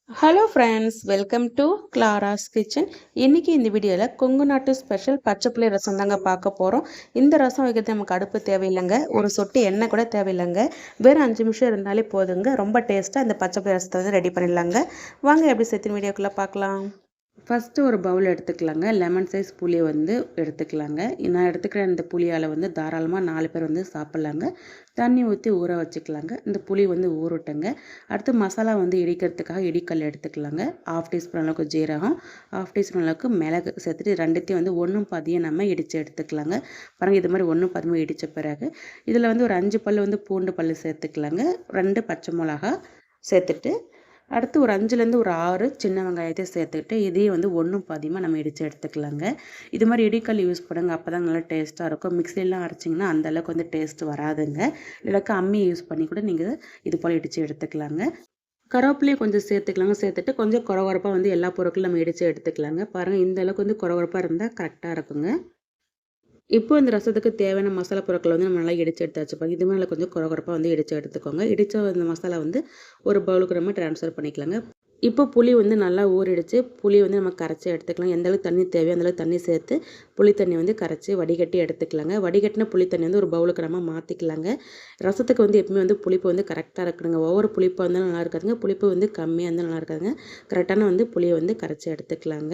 Hello friends, welcome to Clara's kitchen. இன்றைக்கி இந்த வீடியோவில் கொங்கு நாட்டு ஸ்பெஷல் பச்சைப்புளி ரசம் தாங்க பார்க்க போகிறோம். இந்த ரசம் வைக்கிறது நமக்கு அடுப்பு தேவையில்லைங்க, ஒரு சொட்டு எண்ணெய் கூட தேவையில்லைங்க. வெறும் 5 நிமிஷம் இருந்தாலே போதுங்க. ரொம்ப டேஸ்ட்டாக இந்த பச்சைப்புளி ரசத்தை வந்து ரெடி பண்ணிடலாங்க. வாங்க எப்படி சேர்த்து வீடியோக்குள்ளே பார்க்கலாம். ஃபஸ்ட்டு ஒரு பவுல் எடுத்துக்கலாங்க. லெமன் சைஸ் புளியை வந்து எடுத்துக்கலாங்க. நான் எடுத்துக்கிற இந்த புளியால் வந்து தாராளமாக 4 பேர் வந்து சாப்பிட்லாங்க. தண்ணி ஊற்றி ஊற வச்சுக்கலாங்க. இந்த புளி வந்து ஊறட்டுங்க. அடுத்து மசாலா வந்து இடிக்கிறதுக்காக இடிக்கல் எடுத்துக்கலாங்க. 1/2 டீஸ்பூன் அளவுக்கு ஜீரகம், 1/2 டீஸ்பூன் அளவுக்கு மிளகு சேர்த்துட்டு ரெண்டுத்தையும் வந்து 1 பாதியாக நம்ம இடித்து எடுத்துக்கலாங்க. பாருங்கள், இது மாதிரி 1 பாதியமாக இடித்த பிறகு இதில் வந்து ஒரு 5 பல் வந்து பூண்டு பல் சேர்த்துக்கலாங்க. 2 பச்சை மிளகா சேர்த்துட்டு அடுத்து ஒரு 5லேருந்து ஒரு 6 சின்ன வெங்காயத்தை சேர்த்துக்கிட்டு இதையும் வந்து 1 பாதியமாக நம்ம இடித்து எடுத்துக்கலாங்க. இது மாதிரி இடிக்கல் யூஸ் பண்ணுங்க, அப்போ தான் நல்லா டேஸ்ட்டாக இருக்கும். மிக்சிலாம் அரைச்சிங்கன்னா அந்தளவுக்கு வந்து டேஸ்ட் வராதுங்க. இல்லைக்கா அம்மி யூஸ் பண்ணி கூட நீங்கள் இது போல் இடித்து எடுத்துக்கலாங்க. கருவேப்பிலையும் கொஞ்சம் சேர்த்துக்கலாங்க. சேர்த்துட்டு கொஞ்சம் கொரகொரப்பாக வந்து எல்லா பொருட்களும் நம்ம இடித்து எடுத்துக்கலாங்க. பாருங்கள், இந்த அளவுக்கு வந்து கொரகொரப்பாக இருந்தால் கரெக்டாக இருக்குங்க. இப்போ இந்த ரசத்துக்கு தேவையான மசாலா பொருட்களை வந்து நம்ம நல்லா இடித்து எடுத்து வச்சுப்போம். இது மேலே கொஞ்சம் கொரகொரப்பாக வந்து இடித்து எடுத்துக்கோங்க. இடித்த அந்த மசாலா வந்து ஒரு பவுலுக்கு நம்ம ட்ரான்ஸ்ஃபர் பண்ணிக்கலாங்க. இப்போ புளி வந்து நல்லா ஊறிடுச்சு. புளி வந்து நம்ம கரைச்சி எடுத்துக்கலாம். எந்த அளவுக்கு தண்ணி தேவையோ அந்தளவுக்கு தண்ணி சேர்த்து புளி தண்ணி வந்து கரைச்சி வடிகட்டி எடுத்துக்கலாங்க. வடிகட்டின புளி தண்ணி வந்து ஒரு பவுலுக்கு நம்ம மாற்றிக்கலாங்க. ரசத்துக்கு வந்து எப்பவுமே வந்து புளிப்பு வந்து கரெக்டாக இருக்கணுங்க. ஒவ்வொரு புளிப்பாக இருந்தாலும் நல்லா இருக்காதுங்க, புளிப்பு வந்து கம்மியாக இருந்தாலும் நல்லா இருக்காதுங்க. கரெக்டான வந்து புளியை வந்து கரைச்சி எடுத்துக்கலாங்க.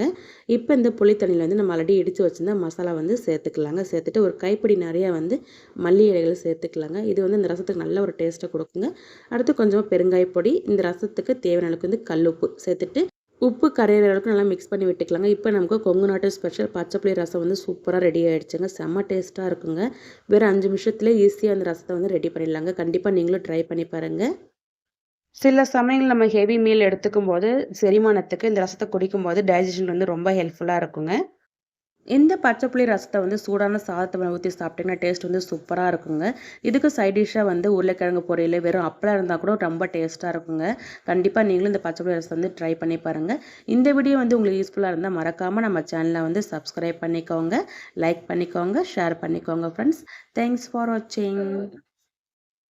இப்போ இந்த புளி தண்ணியில் வந்து நம்ம ஆல்ரெடி இடித்து வச்சுருந்தா மசாலா வந்து சேர்த்துக்கலாங்க. சேர்த்துட்டு ஒரு கைப்பிடி நிறையா வந்து மல்லி இலைகளை சேர்த்துக்கலாங்க. இது வந்து இந்த ரசத்துக்கு நல்ல ஒரு டேஸ்ட்டை கொடுக்குங்க. அடுத்து கொஞ்சமாக பெருங்காய பொடி, இந்த ரசத்துக்கு தேவையான அளவுக்கு வந்து கல் உப்பு சேர்த்துட்டு உப்பு கரையிற அளவுக்கு நல்லா மிக்ஸ் பண்ணி விட்டுக்கலாங்க. இப்போ நமக்கு கொங்கு நாட்டு ஸ்பெஷல் பச்சைப்புளி ரசம் வந்து சூப்பராக ரெடி ஆகிடுச்சுங்க. செம்ம டேஸ்ட்டாக இருக்குங்க. வெறும் 5 நிமிஷத்துலேயே ஈஸியாக அந்த ரசத்தை வந்து ரெடி பண்ணிடலாங்க. கண்டிப்பாக நீங்களும் ட்ரை பண்ணி பாருங்கள். சில சமயங்கள் நம்ம ஹெவி மீல் எடுத்துக்கும் போது செரிமானத்துக்கு இந்த ரசத்தை குடிக்கும்போது டைஜஷன் வந்து ரொம்ப ஹெல்ப்ஃபுல்லாக இருக்குங்க. இந்த பச்சைப்புளி ரசத்தை வந்து சூடான சாதத்தை ஊற்றி சாப்பிட்டிங்கன்னா டேஸ்ட் வந்து சூப்பராக இருக்குங்க. இதுக்கு சைட் டிஷ்ஷாக வந்து உருளைக்கிழங்கு பொரியல், வெறும் அப்பளம் இருந்தால் கூட ரொம்ப டேஸ்ட்டாக இருக்குங்க. கண்டிப்பாக நீங்களும் இந்த பச்சைப்புளி ரசத்தை வந்து ட்ரை பண்ணி பாருங்கள். இந்த வீடியோ வந்து உங்களுக்கு யூஸ்ஃபுல்லாக இருந்தால் மறக்காமல் நம்ம சேனலை வந்து சப்ஸ்கிரைப் பண்ணிக்கோங்க, லைக் பண்ணிக்கோங்க, ஷேர் பண்ணிக்கோங்க ஃப்ரெண்ட்ஸ். தேங்க்ஸ் ஃபார் வாட்சிங்.